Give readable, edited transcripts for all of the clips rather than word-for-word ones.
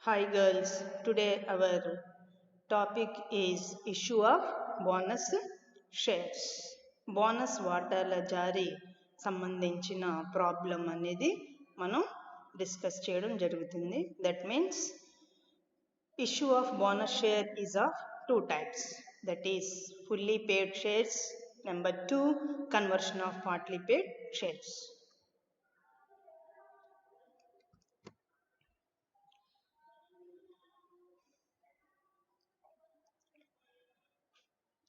Hi girls, today our topic is issue of bonus shares. Bonus వాటాల జారీ సంబంధించిన problem అనేది మనం డిస్కస్ చేయడం జరుగుతుంది. That means issue of bonus share is of two types, that is fully paid shares. Number 2, conversion of partly paid shares.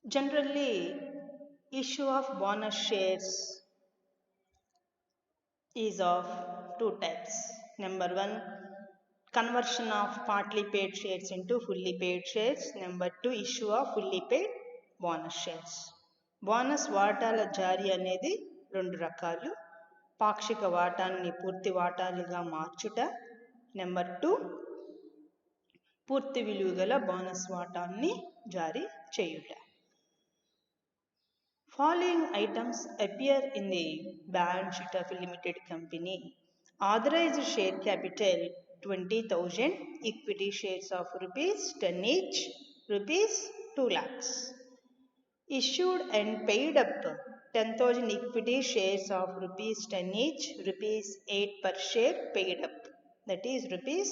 Generally, issue of bonus shares is of two types. Number 1, conversion of partly paid shares into fully paid shares. Number 2, issue of fully paid bonus shares. Bonus వాటాల జారీ అనేది రెండు రకాలు. పాక్షిక వాటాన్ని పూర్తి వాటాలుగా మార్చుట. Number 2, పూర్తి విలువ గల బోనస్ వాటాన్ని జారీ చేయుట. Following items appear in the balance sheet of a limited company. Authorized share capital 20,000, equity shares of rupees 10 each, rupees 2 lakhs. Issued and paid up 10,000 equity shares of rupees 10 each, rupees 8 per share paid up, that is rupees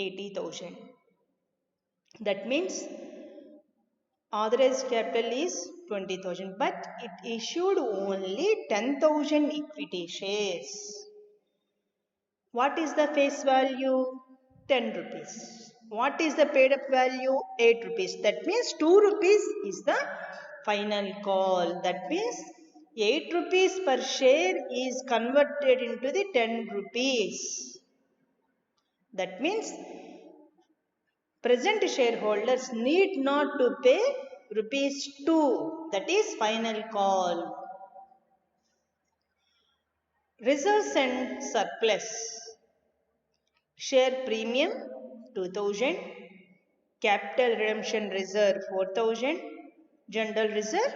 80,000. That means authorized capital is 20,000, but it issued only 10,000 equity shares. What is the face value? 10 rupees. What is the paid up value? 8 rupees. That means 2 rupees is the final call. That means 8 rupees per share is converted into the 10 rupees. That means present shareholders need not to pay rupees 2, that is final call. Reserves and surplus. Share premium 2,000, capital redemption reserve 4,000, general reserve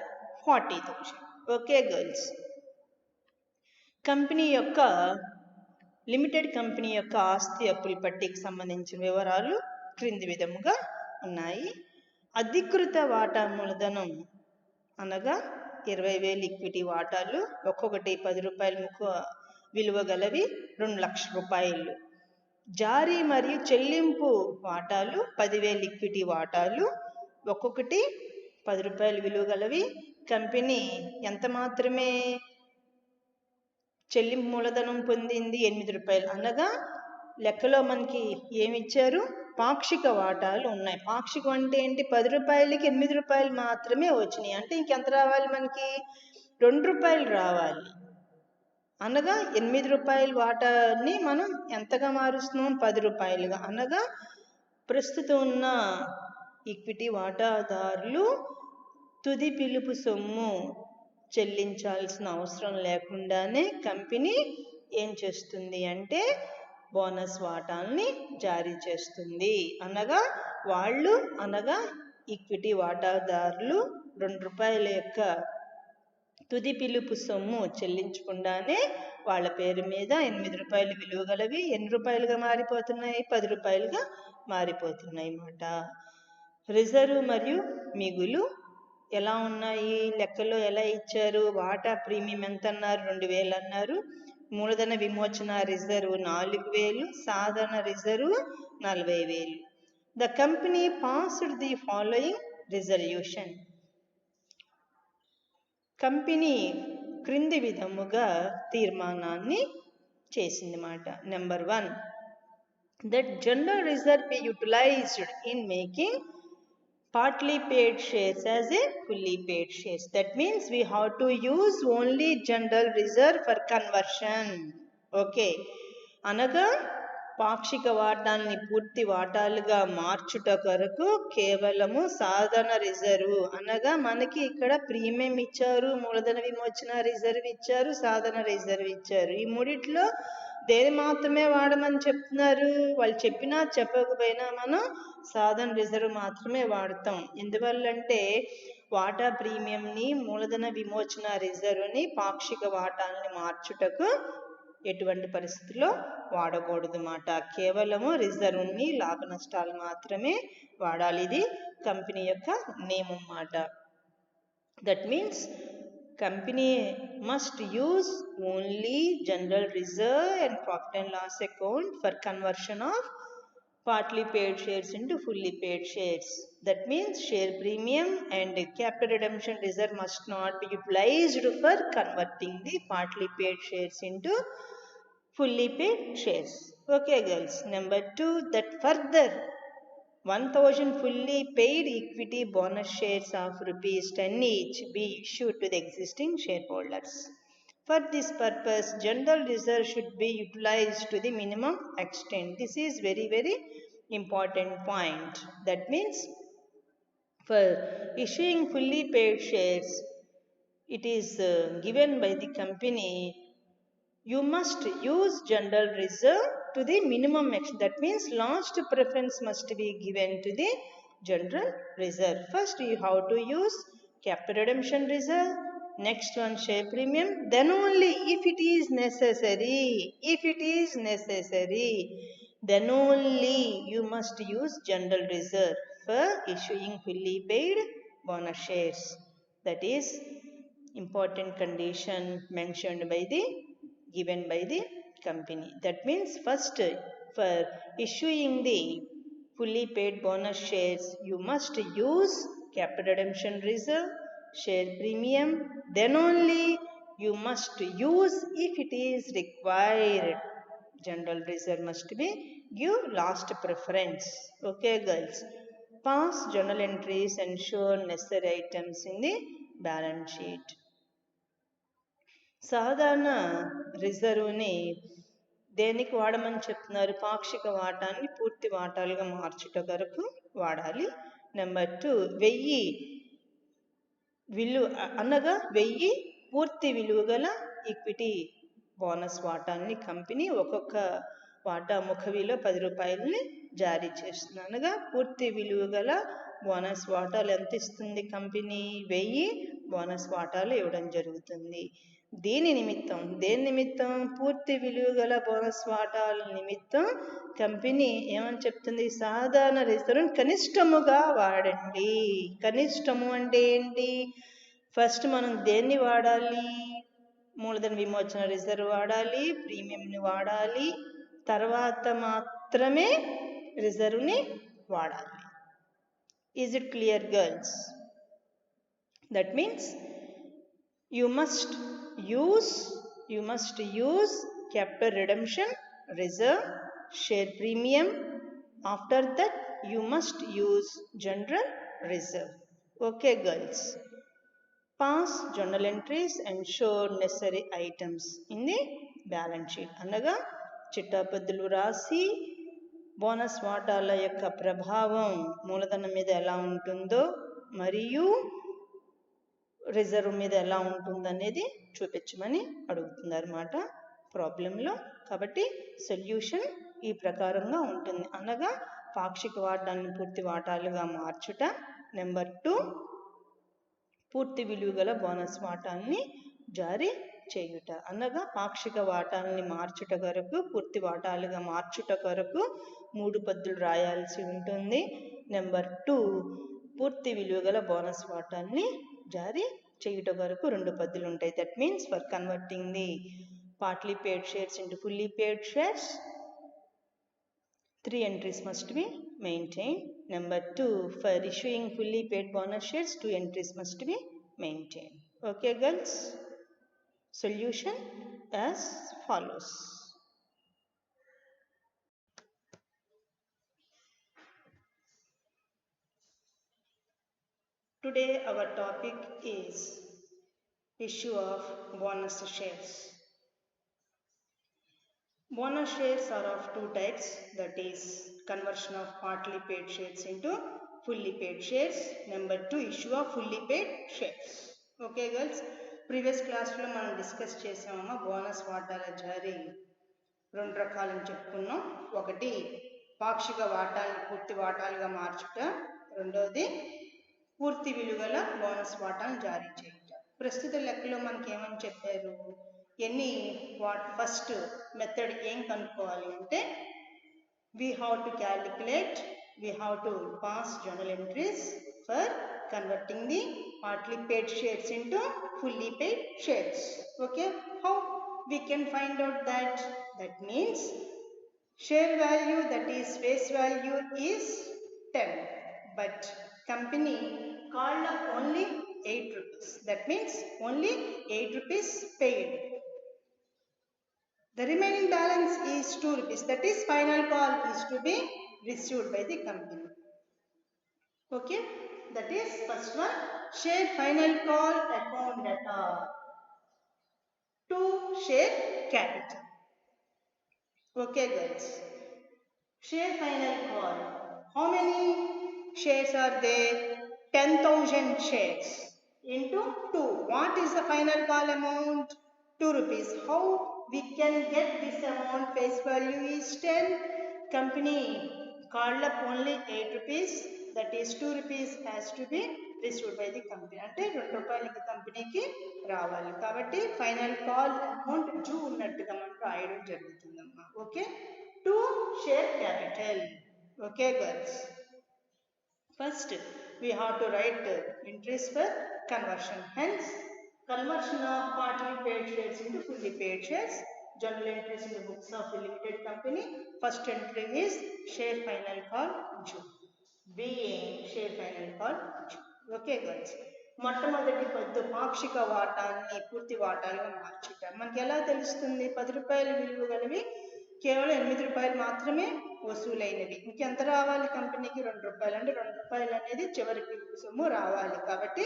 40,000. Okay girls. Company యొక్క limited company యొక్క ఆస్తి అప్పుల పట్టికి సంబంధించిన వివరాలు క్రింది విధముగా ఉన్నాయి. అధికృత వాటా మూలధనం అనగా 20,000 ఈక్విటీ వాటాలు, ఒక్కొక్కటి 10 రూపాయల విలువ గలవి 2 లక్షల రూపాయలు. జారీ మరియు చెల్లింపు వాటాలు 10,000 ఈక్విటీ వాటాలు, ఒక్కొక్కటి 10 రూపాయల విలువ గలవి. కంపెనీ ఎంత మాత్రమే చెల్లింపు మూలధనం పొందింది? 8 రూపాయలు. అనగా లెక్కలో మనకి ఏమిచ్చారు? పాక్షిక వాటాలు ఉన్నాయి. పాక్షికం అంటే ఏంటి? 10 రూపాయలకి 8 రూపాయలు మాత్రమే వచ్చినాయి. అంటే ఇంకెంత రావాలి మనకి? 2 రూపాయలు రావాలి. అనగా 8 రూపాయల వాటాన్ని మనం ఎంతగా మారుస్తున్నాం? 10 రూపాయలుగా. అనగా ప్రస్తుతం ఉన్న ఈక్విటీ వాటాదారులు తుది పిలుపు సొమ్ము చెల్లించాల్సిన అవసరం లేకుండానే కంపెనీ ఏం చేస్తుంది అంటే బోనస్ వాటాల్ని జారీ చేస్తుంది. అనగా ఈక్విటీ వాటాదారులు 2 రూపాయల యొక్క తుది పిలుపు సొమ్ము చెల్లించకుండానే వాళ్ళ పేరు మీద 8 రూపాయలు విలువ గలవి ఎన్ని రూపాయలుగా మారిపోతున్నాయి? 10 రూపాయలుగా మారిపోతున్నాయి అన్నమాట. రిజర్వ్ మరియు మిగులు ఎలా ఉన్నాయి? లెక్కలో ఎలా ఇచ్చారు? వాటా ప్రీమియం ఎంత అన్నారు? 2,000 అన్నారు. మూలధన విమోచన రిజర్వ్ 4,000, సాధారణ reserve 40,000. The company passed the following resolution. Company క్రింది విధముగా తీర్మానాన్ని చేసింది మాట. Number 1, that general reserve be utilised in making partly paid shares as a fully paid shares. That means we have to use only general reserve for conversion. Okay. అనగా పాక్షిక వాటాల్ని పూర్తి వాటాలుగా మార్చుట కొరకు కేవలము సాధారణ రిజర్వ్, అనగా మనకి ఇక్కడ ప్రీమియం ఇచ్చారు, మూలధన విమోచన రిజర్వ్ ఇచ్చారు, సాధారణ రిజర్వ్ ఇచ్చారు. ఈ మూడిట్లో దేని మాత్రమే వాడమని చెప్తున్నారు? వాళ్ళు చెప్పినా చెప్పకపోయినా మనం సాధారణ రిజర్వ్ మాత్రమే వాడతాం. ఎందువల్లంటే వాటా ప్రీమియంని, మూలధన విమోచన రిజర్వ్ని పాక్షిక వాటాల్ని మార్చుటకు ఎటువంటి పరిస్థితుల్లో వాడకూడదు మాట. కేవలము రిజర్వ్ని లాభ నష్టాలు మాత్రమే వాడాలి. ఇది కంపెనీ యొక్క నియమం మాట. That means company must use only general reserve and profit and loss account for conversion of partly paid shares into fully paid shares. That means share premium and capital redemption reserve must not be utilized for converting the partly paid shares into fully paid shares. Okay girls. Number 2, that further 1000 fully paid equity bonus shares of rupees 10 each be issued to the existing shareholders. For this purpose, general reserve should be utilized to the minimum extent. This is very, very important point. That means for issuing fully paid shares, it is given by the company, you must use general reserve to the minimum extent. That means last preference must be given to the general reserve. First you have to use capital redemption reserve, next one share premium, then only if it is necessary, then only you must use general reserve for issuing fully paid bonus shares. That is important condition mentioned by the given by the company. That means first for issuing the fully paid bonus shares, you must use capital redemption reserve, share premium, then only you must use, if it is required, general reserve must be give last preference. Okay girls. Pass journal entries and show necessary items in the balance sheet. సాధారణ రిజర్వ్ని దేనికి వాడమని చెప్తున్నారు? పాక్షిక వాటాన్ని పూర్తి వాటాలుగా మార్చుట కొరకు వాడాలి. Number 2, 1000 విలువ అనగా 1000 పూర్తి విలువ గల ఈక్విటీ బోనస్ వాటాన్ని కంపెనీ ఒక్కొక్క వాటా ముఖ విలువ 10 రూపాయలని జారీ చేస్తుంది. అనగా పూర్తి విలువ గల బోనస్ వాటాలు ఎంత ఇస్తుంది కంపెనీ? 1000 బోనస్ వాటాలు ఇవ్వడం జరుగుతుంది. దేని నిమిత్తం? పూర్తి విలువ గల బోనస్ వాటాల నిమిత్తం కంపెనీ ఏమని చెప్తుంది? సాధారణ రిజర్వ్ కనిష్టముగా వాడండి. కనిష్టము అంటే ఏంటి? ఫస్ట్ మనం దేన్ని వాడాలి? మూలధన విమోచన రిజర్వ్ వాడాలి, ప్రీమియంని వాడాలి, తర్వాత మాత్రమే రిజర్వ్ని వాడాలి. Is it clear girls? That means you must use capital redemption reserve, share premium. After that you must use general reserve. Okay girls. Pass journal entries and show necessary items in the balance sheet. అనగా చిట్టాపద్దులు రాసి bonus వాటాల యొక్క ప్రభావం మూలధనం మీద ఎలా ఉంటుందో మరియు రిజర్వ్ మీద ఎలా ఉంటుందనేది చూపించమని అడుగుతున్నారు అన్నమాట ప్రాబ్లంలో. కాబట్టి సొల్యూషన్ ఈ ప్రకారంగా ఉంటుంది. అనగా పాక్షిక వాటాన్ని పూర్తి వాటాలుగా మార్చుట. నెంబర్ 2, పూర్తి విలువ గల బోనస్ వాటాన్ని జారీ చేయుట. అనగా పాక్షిక వాటాన్ని మార్చుట కొరకు, పూర్తి వాటాలుగా మార్చుట కొరకు 3 పద్దులు రాయాల్సి ఉంటుంది. నెంబర్ 2, పూర్తి విలువ గల బోనస్ వాటాన్ని జారీ చేయుట వరకు 2 పద్దులు ఉంటాయి. That means for converting the partly paid shares into fully paid shares 3 entries must be maintained. Number 2, for issuing fully paid bonus shares 2 entries must be maintained. Okay girls. Solution as follows. Today our topic is issue of bonus shares. Bonus shares are of 2 types, that is conversion of partly paid shares into fully paid shares. Number 2, issue of fully paid shares. Okay girls, previous class lo manam discuss chesama bonus వాటాల జారీ 2 రకాలని చెప్పుకున్నాం. ఒకటి పాక్షిక వాటాలను పూర్తి వాటాలుగా మార్చుట, రెండోది పూర్తి విలువల బోనస్ వాటాలను జారీ చేయుట. ప్రస్తుత లెక్కలో మనకి ఏమని చెప్పారు? ఫస్ట్ మెథడ్ ఏం కనుక్కోవాలి అంటే we have to calculate, we have to pass journal entries for converting the partly paid shares into fully paid shares. Okay, how we can find out that? That means share value, that is face value, is 10, but company called up only 8 rupees. That means only 8 rupees paid. The remaining balance is 2 rupees. That is final call is to be received by the company. Okay, that is first one, share final call account data. 2, share capital. Okay guys, share final call. How many shares are there? 10,000 shares into 2. What is the final call amount? 2 rupees. How we can get this amount? Face value is 10. Company called up only 8 rupees. That is 2 rupees has to be received by the company. అంటే 2 రూపాయలకి కంపెనీకి రావాలి కాబట్టి final call amount zoo ఉన్నట్టుగా మనం రాయడం జరుగుతుందమ్మా. Okay, 2, share capital. Okay girls, first we have to write entries for conversion. Hence, conversion of partly paid shares into fully paid shares. Journal entries in the books of the limited company. First entry is share final call June. Being share final call June. Okay girls, మొట్టమొదటి పొద్దు పాక్షిక వాటాన్ని పూర్తి వాటాలుగా మార్చుట. మనకి ఎలా తెలుస్తుంది? 10 రూపాయల విలువ గలవి కేవలం 8 రూపాయలు మాత్రమే వసూలైనవి. ఇంకెంత రావాలి కంపెనీకి? 2 రూపాయలు. అంటే 2 రూపాయలు అనేది చివరి పిలుపు సొమ్ము రావాలి. కాబట్టి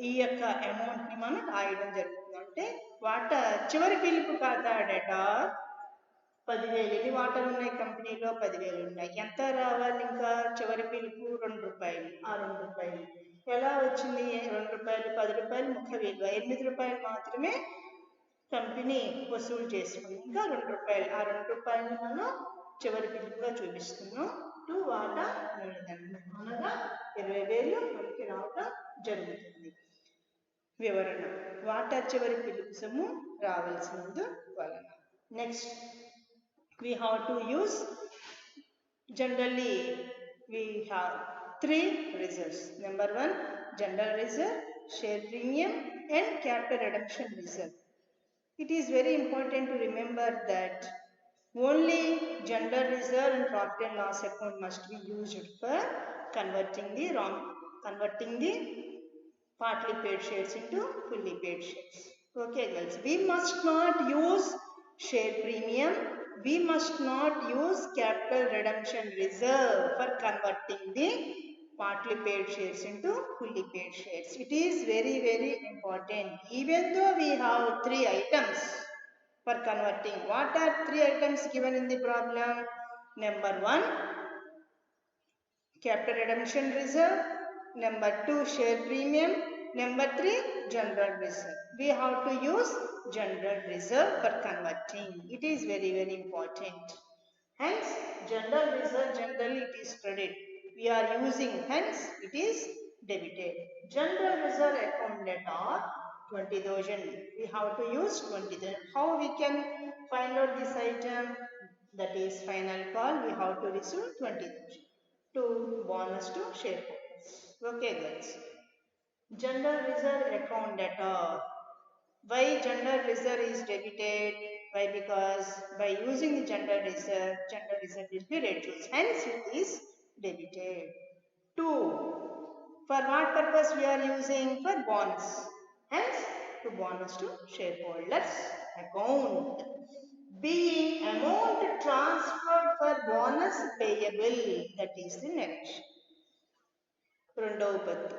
ఈ యొక్క అమౌంట్ ని మనం రాయడం జరుగుతుంది. అంటే వాటా చివరి పిలుపు ఖాతా డేటా 10,000. ఎన్ని వాటాలు ఉన్నాయి కంపెనీలో? 10,000 ఉన్నాయి. ఎంత రావాలి ఇంకా? చివరి పిలుపు 2 రూపాయలు. ఆ 2 రూపాయలు ఎలా వచ్చింది? 2 రూపాయలు, 10 రూపాయలు ముఖ్య విలువ, 8 రూపాయలు మాత్రమే కంపెనీ వసూలు చేసుకుంది. ఇంకా 2 రూపాయలు. ఆ 2 రూపాయలు మనం చివరి పిలుపుగా చూపిస్తున్నాం. 2 వాటా మూలధనం అనగా 20,000 మనకి రావటం జరుగుతుంది. వివరణ, వాటా చివరి పిలుపు సొమ్ము రావాల్సినందు వలన. Next, we have to use, generally we have 3 reserves. Number 1, general reserve, share premium and capital redemption reserve. It is very important to remember that only general reserve and profit and loss account must be used for converting the partly paid shares into fully paid shares. Okay girls, we must not use share premium, we must not use capital redemption reserve for converting the partly paid shares into fully paid shares. It is very, very important. Even though we have 3 items for converting. What are 3 items given in the problem? Number 1, capital redemption reserve. Number 2, share premium. Number 3, general reserve. We have to use general reserve for converting. It is very, very important. Hence, general reserve generally it is credit. We are using, hence it is debited. General reserve account data 20,000. We have to use 20,000. How we can find out this item? That is final call. We have to receive 20,000 to bonus to shareholders. Okay guys. General reserve account data. Why general reserve is debited? Why? Because by using the general reserve will be reduced. Hence it is debited. 2. For what purpose we are using? For bonus. Hence to bonus to shareholders account. Being amount transferred for bonus payable. That is the narration. రెండవ పద్దు,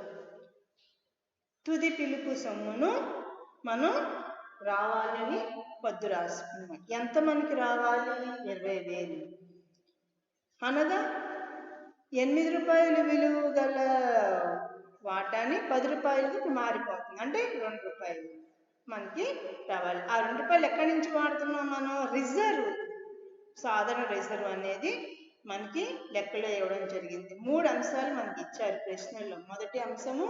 తుది పిలుపు సొమ్మును మనం రావాలని పద్దు రాసుకున్నాం. ఎంత మనకి రావాలి? 20,000. అనగా 8 రూపాయల విలువ గల వాటాని 10 రూపాయలకి మారిపోతుంది. అంటే 2 రూపాయలు మనకి రావాలి. ఆ 2 రూపాయలు ఎక్కడి నుంచి వాడుతున్నాం మనం? రిజర్వ్, సాధారణ రిజర్వ్ అనేది మనకి లెక్కలో ఇవ్వడం జరిగింది. 3 అంశాలు మనకి ఇచ్చారు ప్రశ్నల్లో. మొదటి అంశము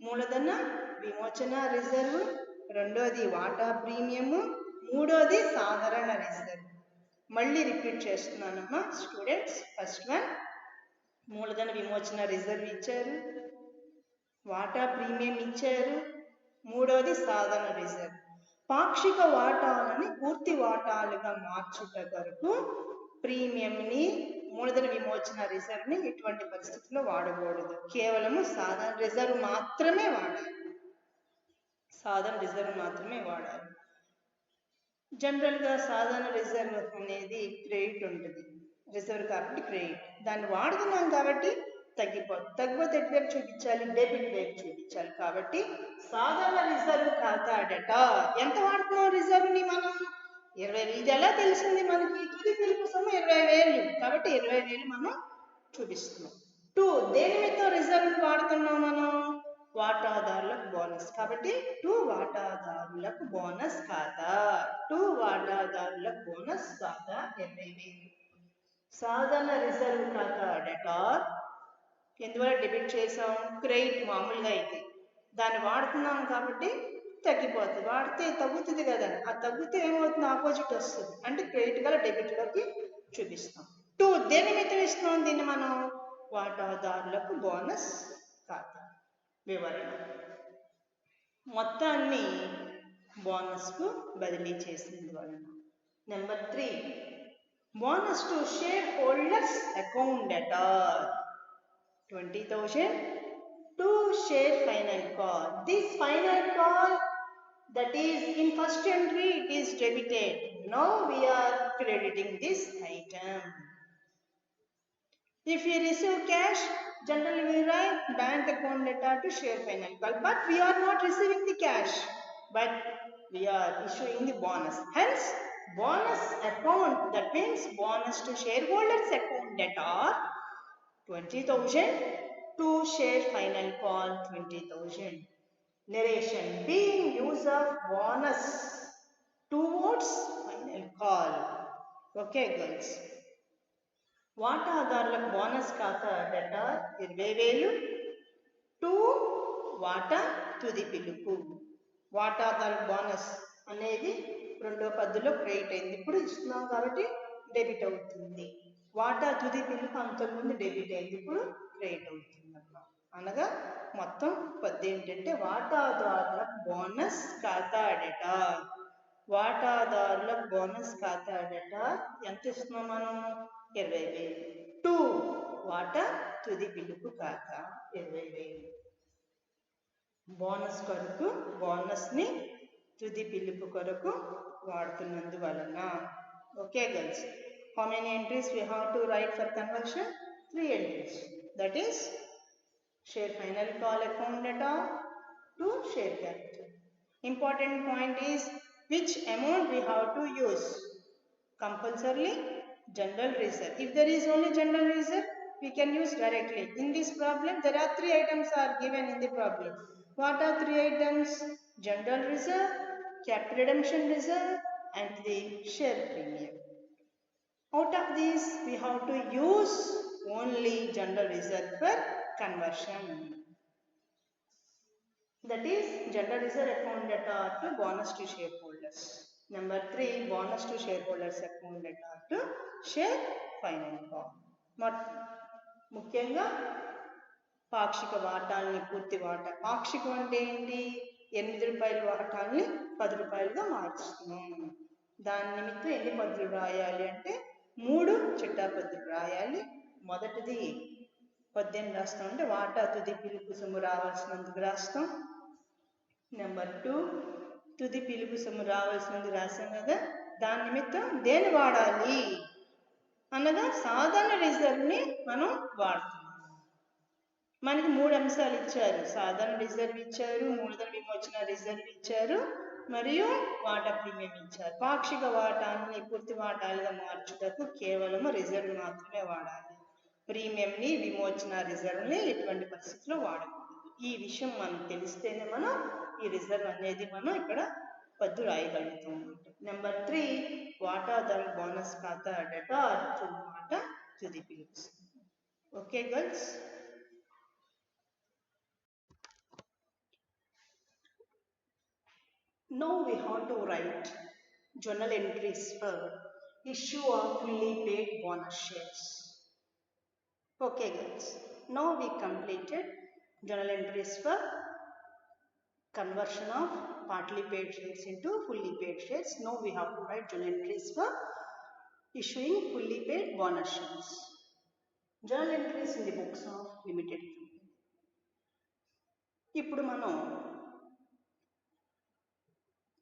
మూలధన విమోచన రిజర్వ్, రెండోది వాటా ప్రీమియము, మూడోది సాధారణ రిజర్వ్. మళ్ళీ రిపీట్ చేస్తున్నానమ్మా స్టూడెంట్స్. ఫస్ట్ వన్ మూలధన విమోచన రిజర్వ్ ఇచ్చారు, వాటా ప్రీమియం ఇచ్చారు. మూడోది సాధన రిజర్వ్. పాక్షిక వాటాలని పూర్తి వాటాలుగా మార్చుట కొరకు ప్రీమియంని, మూలధన విమోచన రిజర్వ్ని ఇటువంటి పరిస్థితుల్లో వాడకూడదు. కేవలము సాధన రిజర్వ్ మాత్రమే వాడాలి. సాధన రిజర్వ్ మాత్రమే వాడాలి. జనరల్గా సాధారణ రిజర్వ్ అనేది క్రెడిట్ ఉంటుంది, రిజర్వ్ కాబట్టి క్రెడిట్. దాన్ని వాడుతున్నాం కాబట్టి తగ్గిపోతే ఎటువైపు చూపించాలి? డెబిట్ వైపు చూపించాలి. కాబట్టి సాధారణ రిజర్వ్ ఖాతా డేటా ఎంత వాడుతున్నాం రిజర్వ్ని మనం? 20,000. ఇది ఎలా తెలిసింది మనకి? తుది పిలుపు సొమ్ము 20,000 కాబట్టి 20,000 మనం చూపిస్తున్నాం. 2 దేని మీద రిజర్వ్ వాడుతున్నాం మనం? వాటాదారులకు బోనస్. కాబట్టి 2 వాటాదారులకు బోనస్ ఖాతా. 2 వాటాదారులకు బోనస్ ఖాతా 20,000. సాధారణ రిజర్వ్ ఖాతా డేటా ఎందువల్ల డెబిట్ చేసాం? క్రెడిట్ మామూలుగా అయితే దాన్ని వాడుతున్నాం కాబట్టి తగ్గిపోతుంది. వాడితే తగ్గుతుంది కదా, ఆ తగ్గితే ఏమవుతుంది? ఆపోజిట్ వస్తుంది. అంటే క్రెడిట్ గల డెబిట్లోకి చూపిస్తాం. 2 దేని మీద ఇస్తున్నాం దీన్ని మనం? వాటాదారులకు బోనస్ ఖాతా. వివరణ మొత్తాన్ని బోనస్కు బదిలీ చేసింది వలన. Number 3 bonus to share holders account data 20,000 to share final call. This final call, that is in first entry, it is debited. Now we are crediting this item. If we receive cash, generally we write bank account data to share final call. But we are not receiving the cash, but we are issuing the bonus. Hence, bonus account, that means bonus to shareholders account data 20,000 to share final call 20,000. Narration being use of bonus towards final call. Okay girls. వాటాదారులకు bonus ఖాతా data 20,000 to వాటా తుది పిలుపు. వాటాదారులకు bonus అనేది రెండో పద్ధతిలో credit అయింది, ఇప్పుడు ఇస్తున్నాం కాబట్టి డెబిట్ అవుతుంది. వాటా తుది పిలుపు అంతకుముందు డెబిట్ అయింది, ఇప్పుడు క్రెడిట్ అవుతుంది అన్నమాట. అనగా మొత్తం పద్దు ఏంటంటే వాటాదారులకు బోనస్ ఖాతా డేటా. వాటాదారులకు బోనస్ ఖాతా డేటా ఎంత ఇస్తున్నాం మనం? 20,000. 2 వాటా తుది పిలుపు ఖాతా 20,000. బోనస్ కొరకు బోనస్ని తుది పిలుపు కొరకు వాడుతున్నందువలన. Okay girls. How many entries we have to write for conversion? 3 entries. That is share final call account data to share capital. Important point is which amount we have to use. Compulsorily general reserve. If there is only general reserve, we can use directly. In this problem, there are 3 items are given in the problem. What are 3 items? General reserve, capital redemption reserve, and the share premium. Out of these, we have to use only general reserve for conversion. That is general reserve account data to bonus to shareholders. Number 3, bonus to shareholders account data to share final call. ముఖ్యంగా పాక్షిక వాటాల్ని పూర్తి వాటా. పాక్షికం అంటే ఏంటి? 8 రూపాయల వాటాల్ని 10 రూపాయలుగా మార్చుతున్నాం. దాని నిమిత్తం ఎన్ని పద్ధతులు రాయాలి అంటే 3 చిట్టా పద్ధతులు రాయాలి. మొదటిది పద్యం రాస్తాం అంటే వాటా తుది పిలుపు సొమ్ము రావాల్సినందుకు రాస్తాం. నెంబర్ 2 తుది పిలుపు సొమ్ము రావాల్సినందుకు రాసాం కదా, దాని నిమిత్తం దేన్ని వాడాలి అనగా సాధారణ రిజర్వ్ని మనం వాడుతున్నాం. మనకి 3 అంశాలు ఇచ్చారు. సాధారణ రిజర్వ్ ఇచ్చారు, మూలధన విమోచన రిజర్వ్ ఇచ్చారు, మరియు వాటా ప్రీమియం ఇచ్చారు. పాక్షిక వాటాన్ని పూర్తి వాటాలుగా మార్చుటకు కేవలము రిజర్వ్ మాత్రమే వాడాలి. ప్రీమియంని, విమోచన రిజర్వ్ని ఎటువంటి పరిస్థితుల్లో వాడకూడదు. ఈ విషయం మనకు తెలిస్తేనే మనం ఈ రిజర్వ్ అనేది మనం ఇక్కడ పద్దు రాయగలుగుతాం. నెంబర్ 3 వాటాదారు బోనస్ ఖాతా డేటా వాటా తుది పిలుపు. Okay girls. Now we have to write journal entries for issue of fully paid bonus shares. Okay girls, now we completed journal entries for conversion of partly paid shares into fully paid shares. Now we have to write journal entries for issuing fully paid bonus shares. Journal entries in the books of limited company. ఇప్పుడు మనం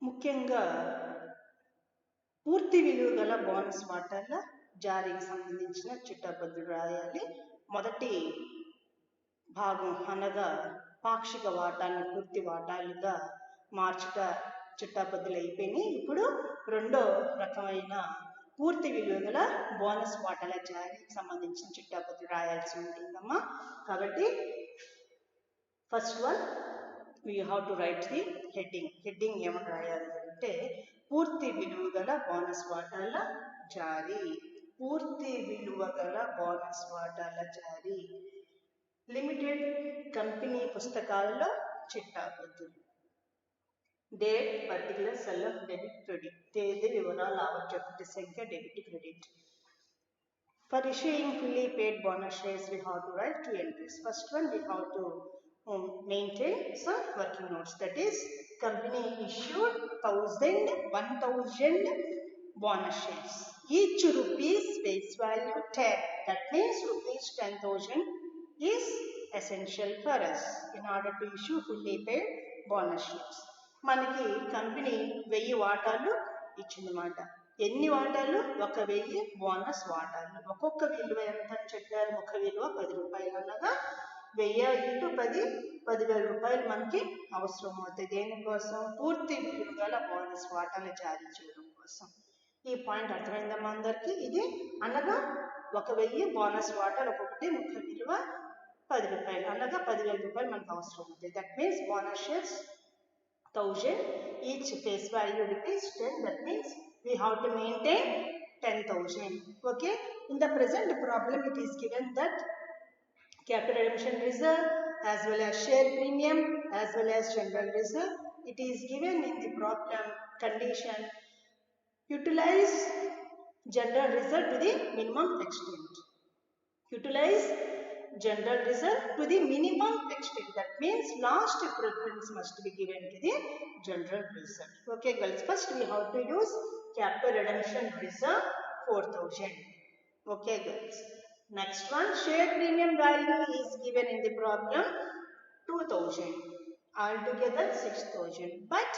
ముఖ్యంగా పూర్తి విలువ గల bonus వాటాల జారీకి సంబంధించిన చిట్టాపద్దులు రాయాలి. మొదటి భాగం అనగా పాక్షిక వాటాలను పూర్తి వాటాలుగా మార్చుట చిట్టాపద్దులు అయిపోయినాయి. ఇప్పుడు రెండో రకమైన పూర్తి విలువ గల బోనస్ వాటాల జారీకి సంబంధించిన చిట్టాపద్దులు రాయాల్సి ఉంటుందమ్మా. కాబట్టి first one we have to write the heading ఏమని రాయాలి అంటే పూర్తి విలువ గల బోనస్ వాటాల జారీ. పూర్తి విలువ గల బోనస్ వాటాల జారీ. లిమిటెడ్ కంపెనీ పుస్తకాలలో చిట్టాపద్దులు. Date, particular, cell of debit, credit. తేదీ, వివరాలు, ఆవర్తన సంఖ్య, debit, credit. For issuing fully paid bonus shares, we have to write two entries. First one, we have to maintain some working notes. That is, company issued 1000 bonus shares. Each rupees face value 10. That means rupees 10,000 is essential for us in order to issue fully paid bonus shares. మనకి company 1000 వాటాలు ఇచ్చిందన్నమాట. ఎన్ని వాటాలు? 1000 bonus వాటాలు. ఒక్కొక్క విలువ ఎంత అని చెప్పారు? ఒక విలువ 10 రూపాయలు. అనగా 1000 ఇంటూ 10 10,000 రూపాయలు మనకి అవసరం అవుతాయి. దేనికోసం? పూర్తి విలువ గల బోనస్ వాటాలు జారీ చేయడం కోసం. ఈ పాయింట్ అర్థమైందమ్మా అందరికి? ఇది అనగా 1000 బోనస్ వాటాలు ఒక్కొక్కటి ముఖ్య విలువ 10 రూపాయలు. అనగా 10,000 రూపాయలు మనకు అవసరం అవుతాయి. That means bonus shares 1000, each face value rupees 10. That means we have to maintain 10,000. Okay. In the present problem, it is given that capital redemption reserve as well as share premium as well as general reserve. It is given in the problem condition. Utilize general reserve to the minimum extent. Utilize general reserve to the minimum extent. That means last preference must be given to the general reserve. Okay girls, first we have to use capital redemption reserve 4,000. Okay girls. Next one, share premium value is given in the problem 2,000. Altogether 6,000. But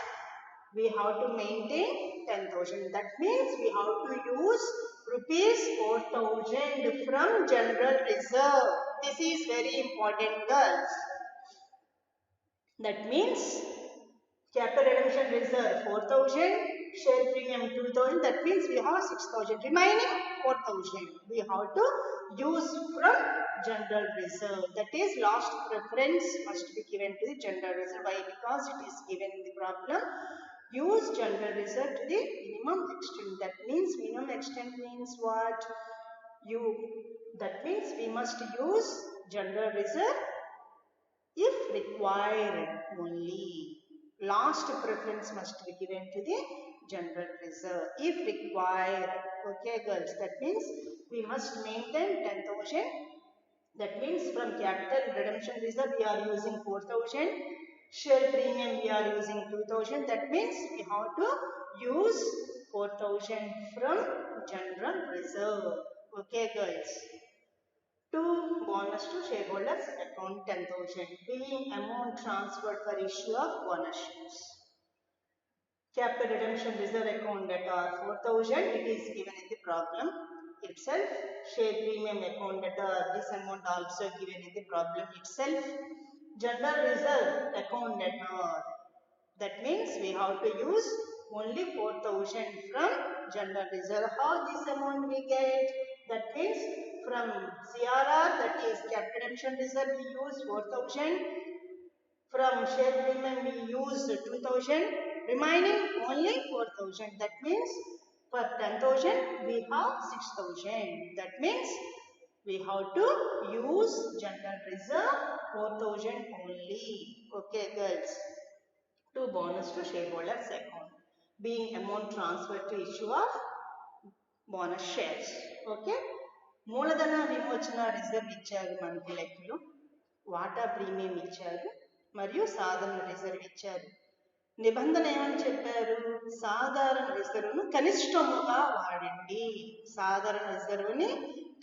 we have to maintain 10,000. That means we have to use rupees 4,000 from general reserve. This is very important girls. That means capital redemption reserve 4,000, share premium 2,000. That means we have 6,000. Remaining 4,000 we have to use from general reserve. That is, last preference must be given to the general reserve. Why? Because it is given in the problem. Use general reserve to the minimum extent. That means minimum extent means what? That means we must use general reserve if required only. Last preference must be given to the general reserve if required. Okay girls, that means we must maintain 10,000. That means from capital redemption reserve we are using 4,000. Share premium we are using 2,000. That means we have to use 4,000 from general reserve. Okay girls. To bonus to shareholders account 10,000 being amount transferred for issue of bonus shares. Capital redemption reserve account debtor 4,000. It is given in the problem itself. Share premium account debtor, this amount also given in the problem itself. General reserve account debtor. That means we have to use only 4,000 from general reserve. How this amount we get? That means from CRR, that is capital redemption reserve, we use 4,000. From share premium we use 2,000. Remaining only 4,000. That means for 10,000 we have 6,000. That means we have to use general reserve 4,000 only. Okay girls. To bonus to shareholders account. being amount transferred to issue of bonus shares. Okay, మూలధన విమోచన reserve ఇచ్చారు మనకి లెక్కలు, వాటా premium ఇచ్చారు మరియు సాధారణ reserve ఇచ్చారు. నిబంధన ఏమని చెప్పారు? సాధారణ రిజర్వ్ను కనిష్టముగా వాడండి. సాధారణ రిజర్వ్ని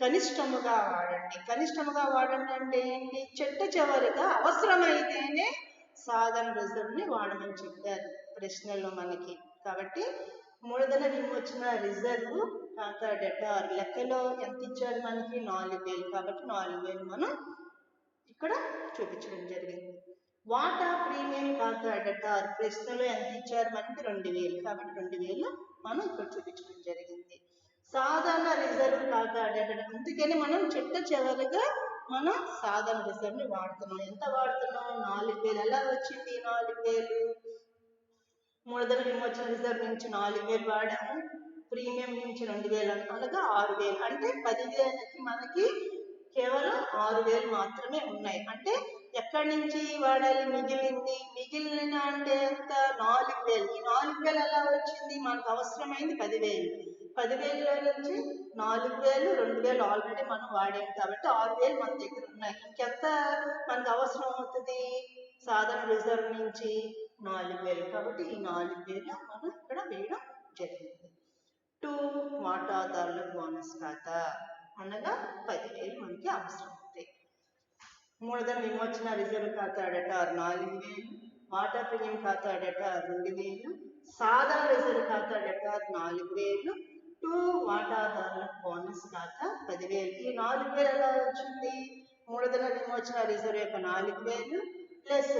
కనిష్టముగా వాడండి. కనిష్టముగా వాడండి అంటే ఏంటి? చిట్ట చివరిగా అవసరమైతేనే సాధారణ రిజర్వ్ని వాడమని చెప్పారు ప్రశ్నల్లో మనకి. కాబట్టి మూలధన విమోచన రిజర్వ్ ఖాతా డెటార్ లెక్కలో ఎంత ఇచ్చారు మనకి? 4,000. కాబట్టి 4,000 మనం ఇక్కడ చూపించడం జరిగింది. వాటా ప్రీమియం ఖాతా డెటార్ ప్రశ్నలో ఎంత ఇచ్చారు మనకి? 2,000. కాబట్టి 2,000 మనం ఇక్కడ చూపించడం జరిగింది. సాధారణ రిజర్వ్ ఖాతా డెటార్, అందుకని మనం చిట్ట చివరిగా మనం సాధారణ రిజర్వ్ని వాడుతున్నాం. ఎంత వాడుతున్నాం? 4,000. ఎలా వచ్చింది 4,000? మూలధన విమోచన రిజర్వ్ నుంచి 4,000 వాడాము, ప్రీమియం నుంచి 2,000, అనగా 6,000. అంటే 10,000కి మనకి కేవలం 6,000 మాత్రమే ఉన్నాయి. అంటే ఎక్కడి నుంచి వాడాలి? మిగిలిన అంటే ఎంత? 4,000. ఈ 4,000 ఎలా వచ్చింది? మనకు అవసరమైంది 10,000. 10,000 నుంచి 4,000, 2,000 ఆల్రెడీ మనం వాడాం కాబట్టి 6,000 మన దగ్గర ఉన్నాయి. ఇంకెంత మనకు అవసరం అవుతుంది? సాధారణ రిజర్వ్ నుంచి 4,000. కాబట్టి ఈ 4,000 మనం ఇక్కడ వేయడం జరిగింది. 2 వాటాదారుల బోనస్ ఖాతా, అనగా 10,000 మనకి అవసరం అవుతాయి. మూలధన విమోచన రిజర్వ్ ఖాతా డెటార్ 4,000, వాటా ప్రీమియం ఖాతా డెటార్ 2,000, సాధారణ రిజర్వ్ ఖాతా డెటార్ 4,000, 2 వాటాదారుల బోనస్ ఖాతా 10,000. ఈ 4,000 ఎలా వచ్చింది? మూలధన విమోచన రిజర్వ్ యొక్క 4,000 ప్లస్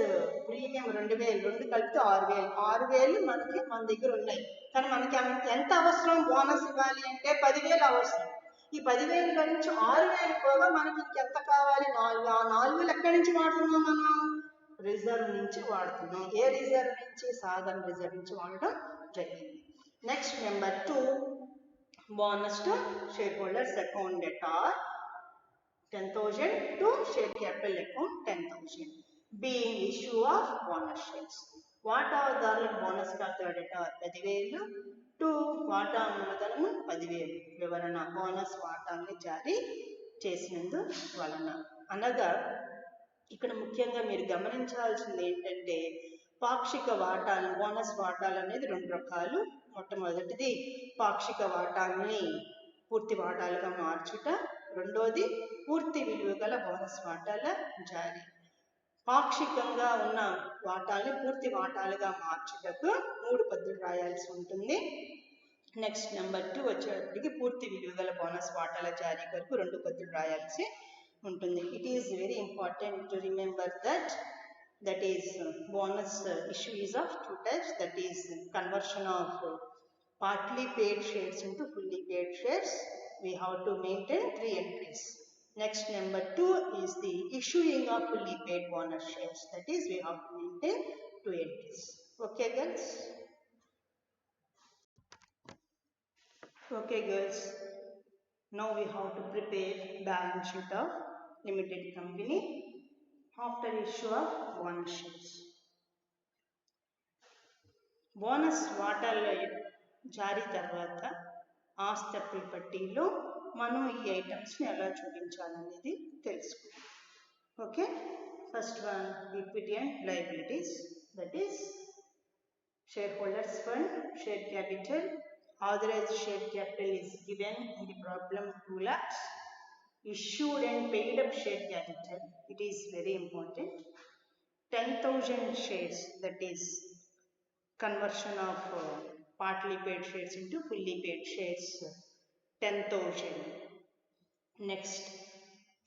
ప్రీమియం 2,000, 2 కలిపితే 6,000. 6,000 మనకి మన దగ్గర ఉన్నాయి. కానీ మనకి ఎంత అవసరం? బోనస్ ఇవ్వాలి అంటే 10,000 అవసరం. ఈ 10,000 నుంచి 6,000 పోగా మనకి ఇంకెంత కావాలి? 4. ఆ 4,000 ఎక్కడి నుంచి వాడుతున్నాం మనం? రిజర్వ్ నుంచి వాడుతున్నాం. ఏ రిజర్వ్ నుంచి? సాధారణ రిజర్వ్ నుంచి వాడడం జరిగింది. Next number 2, bonus to share holders account debtor 10,000 to share capital account 10,000. being issue of bonus shares. వాటాదారుల బోనస్ ఖాతా డెటార్ 10,000, 2 వాటా మూలధనము 10,000. వివరణ: బోనస్ వాటాన్ని జారీ చేసినందు వలన. అనగా ఇక్కడ ముఖ్యంగా మీరు గమనించాల్సింది ఏంటంటే పాక్షిక వాటాలు, బోనస్ వాటాలు అనేది 2 రకాలు. మొట్టమొదటిది పాక్షిక వాటాన్ని పూర్తి వాటాలుగా మార్చుట, రెండోది పూర్తి విలువ గల బోనస్ వాటాల జారీ. పాక్షికంగా ఉన్న వాటాల్ని పూర్తి వాటాలుగా మార్చుటకు 3 పద్ధతులు రాయాల్సి ఉంటుంది. నెక్స్ట్ నెంబర్ 2 వచ్చేటప్పటికి పూర్తి విలువ గల బోనస్ వాటాల జారీ కొరకు 2 పద్ధతులు రాయాల్సి ఉంటుంది. It is very important to remember that is bonus issue is of 2 types, that is conversion of partly paid shares into fully paid shares. We have to maintain 3 entries. Next number 2 is the issuing of fully paid bonus shares, that is we have to maintain 2 entries. Okay girls? Okay girls, now we have to prepare balance sheet of limited company after issue of bonus shares. Bonus వాటాల జారీ తర్వాత ఆస్తి పట్టీలో మనం ఈ ఐటమ్స్ని ఎలా చూపించాలనేది తెలుసుకుందాం. Okay, first one equity and liabilities, that is share holders fund, share capital. Authorized share capital is given in the problem 2 lakhs. Issued and paid up share capital, it is very important. 10,000 shares, that is conversion of partly paid shares into fully paid shares, 10,000. Next,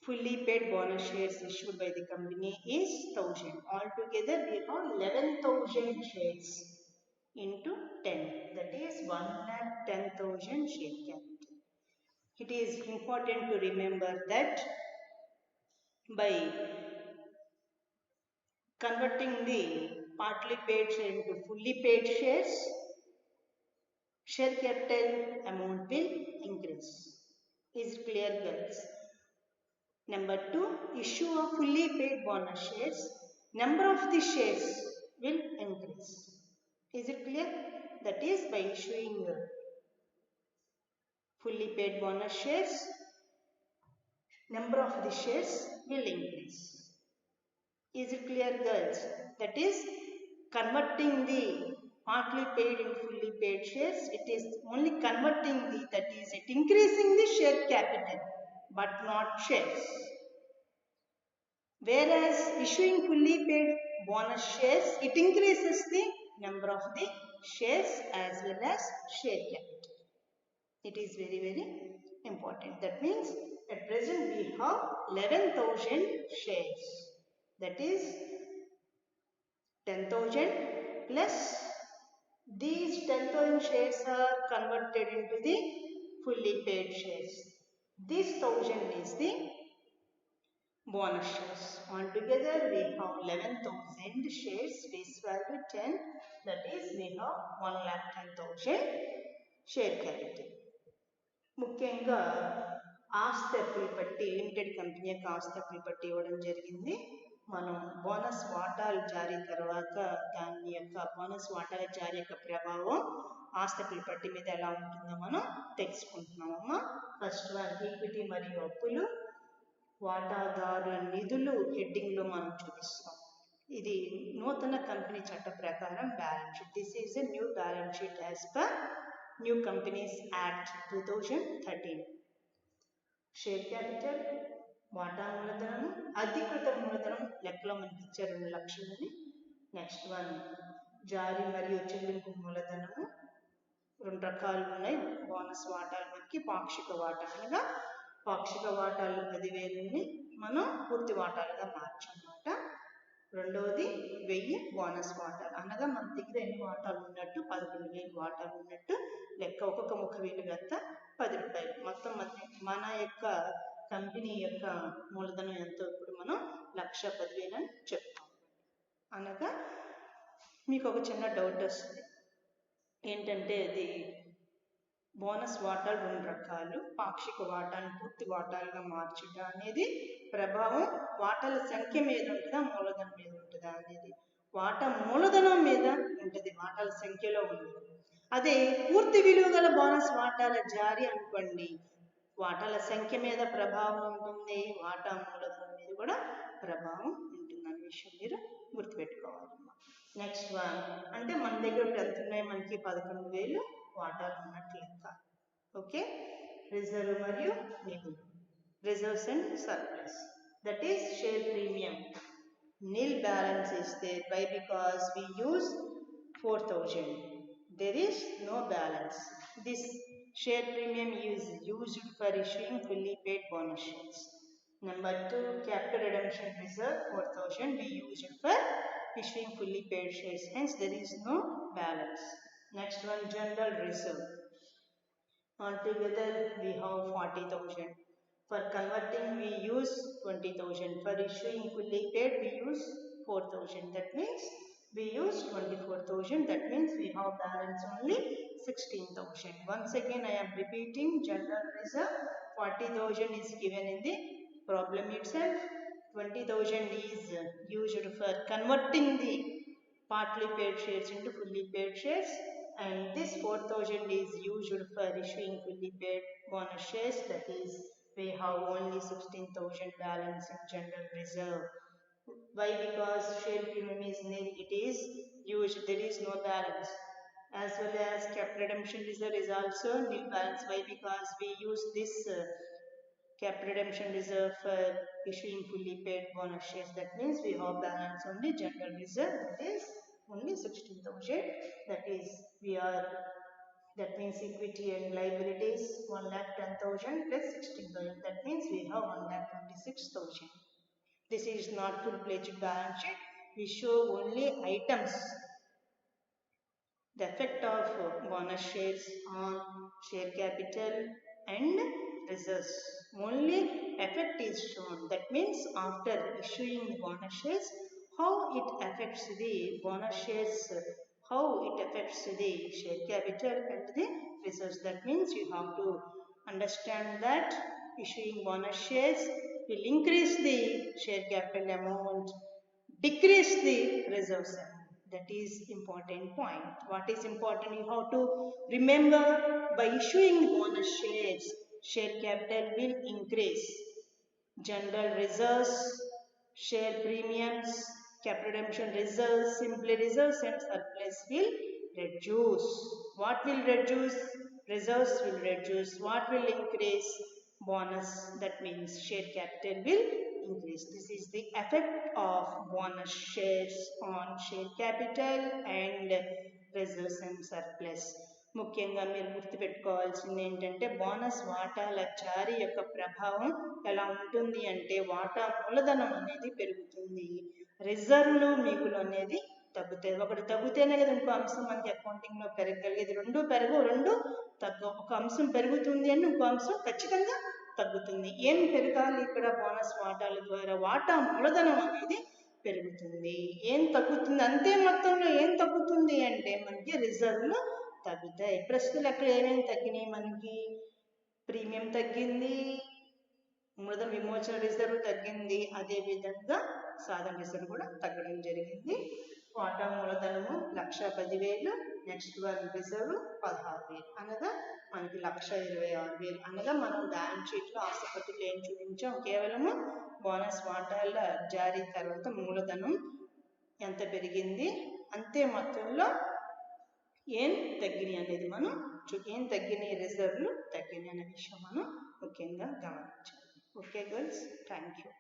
fully paid bonus shares issued by the company is 1,000. Altogether we have 11,000 shares into 10, that is 1,10,000 share capital. It is important to remember that by converting the partly paid share into fully paid shares, share capital amount will increase. Is it clear girls? Number 2, issue of fully paid bonus shares, number of the shares will increase. Is it clear? that is by issuing fully paid bonus shares, number of the shares will increase. Is it clear, girls? That is converting the partly paid in fully paid shares. It is only converting the, that is it increasing the share capital but not shares. Whereas issuing fully paid bonus shares, it increases the number of the shares as well as share capital. It is very, very important. That means at present we have 11,000 shares. That is 10,000 plus these 10,000 shares are converted into the fully paid shares. This 1,000 is the bonus shares. Altogether we have 11,000 shares, face value 10, that is we have 1,10,000 share capital. ముఖ్యంగా ఆస్తి అప్పులు పట్టి limited company యొక్క ఆస్తి అప్పులు పట్టి ఇవ్వడం జరిగింది. మనం బోనస్ వాటాల జారీ తర్వాత దాని యొక్క బోనస్ వాటాల జారీ యొక్క ప్రభావం ఆస్తి అప్పుల పట్టి మీద ఎలా ఉంటుందో మనం తెలుసుకుంటున్నామమ్మా. ఫస్ట్ వన్ ఈక్విటీ మరియు అప్పులు, వాటాదారుల నిధులు హెడ్డింగ్లో మనం చూపిస్తాం. ఇది నూతన కంపెనీ చట్ట ప్రకారం balance sheet. This is a new balance sheet as per new companies act 2013. Share capital, వాటా మూలధనం, అధికృత మూలధనం లెక్కలో మనకి ఇచ్చారు 2 లక్షలని. నెక్స్ట్ వన్ జారీ మరియు చెల్లింపు మూలధనము 2 రకాలు ఉన్నాయి. బోనస్ వాటాలు మనకి పాక్షిక వాటా, అనగా పాక్షిక వాటాలు 10,000ని మనం పూర్తి వాటాలుగా మార్చన్నమాట. రెండవది 1000 బోనస్ వాటాలు, అనగా మన దగ్గర ఎన్ని వాటాలు ఉన్నట్టు 11,000 వాటాలు ఉన్నట్టు లెక్క. ఒక్కొక్క ముఖ విలువ ఎంత 10 రూపాయలు. మొత్తం మన యొక్క కంపెనీ యొక్క మూలధనం ఎంతో ఇప్పుడు మనం 1,10,000 అని చెప్తాం. అనగా మీకు ఒక చిన్న డౌట్ వస్తుంది ఏంటంటే, అది బోనస్ వాటాలు 2 రకాలు, పాక్షిక వాటాను పూర్తి వాటాలుగా మార్చడం అనేది ప్రభావం వాటాల సంఖ్య మీద ఉంటుందా మూలధనం మీద ఉంటుందా అనేది. వాటా మూలధనం మీద ఉంటుంది, వాటాల సంఖ్యలో ఉండదు. అదే పూర్తి విలువ గల బోనస్ వాటాల జారీ అనుకోండి, వాటాల సంఖ్య మీద ప్రభావం ఉంటుంది, వాటా మూలధనం మీద కూడా ప్రభావం ఉంటుంది అనే విషయం మీరు గుర్తుపెట్టుకోవాలమ్మా. నెక్స్ట్ వన్ అంటే మన దగ్గర ఎంత ఉన్నాయి, మనకి 11,000 వాటాలు ఉన్నట్లు లెక్క. ఓకే, రిజర్వ్ మరియు నిధులు, reserves and surplus, that is share premium. nil balance is there. Why? Because we use 4,000. There is no balance. This share premium is used for issuing fully paid bonus shares. Number 2, capital redemption reserve 4,000 we use it for issuing fully paid shares. Hence there is no balance. Next one, general reserve. Altogether we have 40,000. For converting we use 20,000. For issuing fully paid we use 4,000. That means we use 24,000. That means we have balance only 16,000. Once again I am repeating, general reserve 40,000 is given in the problem itself. 20,000 is used for converting the partly paid shares into fully paid shares, and this 4,000 is used for issuing fully paid bonus shares. That is, we have only 16,000 balance in general reserve. Why? Because share premium is nil, it is used, there is no balance. As well as capital redemption reserve is also nil balance. Why? Because we use this capital redemption reserve for issuing fully paid bonus shares. That means we have balance only general reserve, that is only 16,000. That is we are, that means equity and liabilities 1,10,000 plus 16,000. That means we have 1,26,000. This is not full-fledged balance sheet. We show only items. The effect of bonus shares on share capital and reserves. Only effect is shown. That means after issuing the bonus shares, how it affects the bonus shares, how it affects the share capital and the reserves. That means you have to understand that issuing bonus shares will increase the share capital amount, decrease the reserves amount. That is important point. What is important? You have to remember, by issuing bonus shares, share capital will increase. General reserves, share premiums, capital redemption reserves, simply reserves and surplus will reduce. What will reduce? Reserves will reduce. What will increase? Bonus. That means share capital will increase. This is the effect of bonus shares on share capital and reserves and surplus. ముఖ్యంగా మీరు గుర్తుపెట్టుకోవాల్సింది ఏంటంటే bonus వాటాల జారీ యొక్క ప్రభావం ఎలా ఉంటుంది అంటే వాటా మూలధనం అనేది పెరుగుతుంది, రిజర్వ్లు మిగులు అనేది తగ్గుతాయి. ఒకటి తగ్గుతేనే కదా ఇంకో అంశం మనకి అకౌంటింగ్లో పెరగగలిగేది. రెండు పెరగవు, రెండు తగ్గవు. ఒక అంశం పెరుగుతుంది అని ఇంకో అంశం ఖచ్చితంగా తగ్గుతుంది. ఏం పెరగాలి ఇక్కడ? బోనస్ వాటాల ద్వారా వాటా మూలధనం అనేది పెరుగుతుంది. ఏం తగ్గుతుంది? అంతే మొత్తంలో ఏం తగ్గుతుంది అంటే మనకి రిజర్వ్లు తగ్గుతాయి. ప్రస్తుత లెక్కలు ఏమేమి తగ్గినాయి? మనకి ప్రీమియం తగ్గింది, మూలధన విమోచన రిజర్వ్ తగ్గింది, అదేవిధంగా సాధన రిజర్వ్ కూడా తగ్గడం జరిగింది. వాటా మూలధనము 1,10,000, నెక్స్ట్ వన్ రిజర్వ్ 16,000, అనగా మనకి 1,26,000. అనగా మనం బ్యాలెన్స్ షీట్లో ఆసుపత్రులు ఏం చూపించాం? కేవలము బోనస్ వాటాల జారీ తర్వాత మూలధనం ఎంత పెరిగింది, అంతే మొత్తంలో ఏం తగ్గినాయి అనేది మనం ఏం తగ్గినాయి, రిజర్వ్లు తగ్గినాయి అనే విషయం మనం ముఖ్యంగా గమనించాలి. Okay girls, thank you.